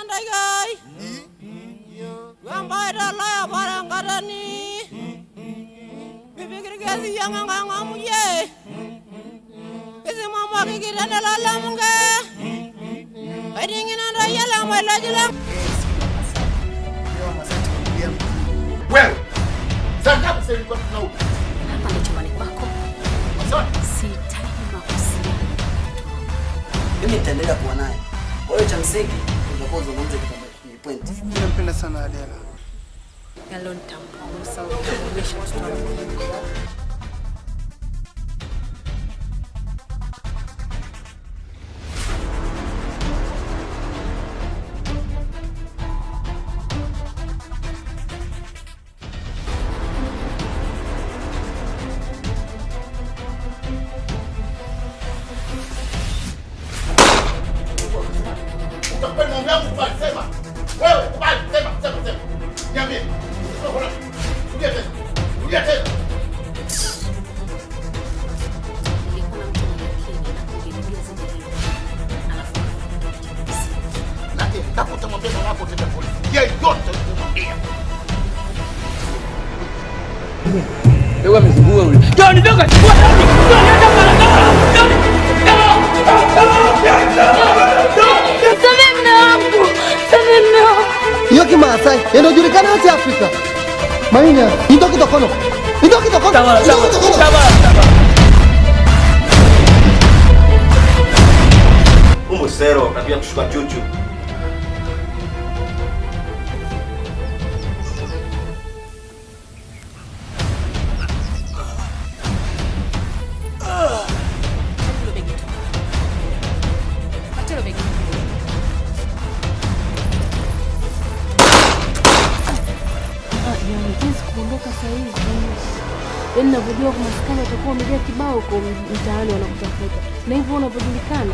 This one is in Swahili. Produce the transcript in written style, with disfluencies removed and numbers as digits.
nandai. Gambai dalaya barangarani. Bibikir kasi yang ngamuye. Kasi mama kikira dalala munga. Adingin andaya lambai lajilang. Wewe zangapi sasa ilikuwa tunao hapa ndo chumbani kwako. Sihitaji mahusiano. Mimi nitaendelea kuwa naye. Kwa hiyo cha msingi ndio kuzungumza kitu point. Nampenda sana Adela. Leo nitampunguza kuonyesha mtoto wangu. Ndio amezungua yule. Ndio ndoka. Iyo Kimasai inajulikana yote Afrika. Maina, nitoki tokono. Tawala. Sero, tabia kushuka chuchu. Yaani navyojua kwa maskani watakuwa wamejaa kibao kwa mtaani wanakutafuta. Na hivyo unapojulikana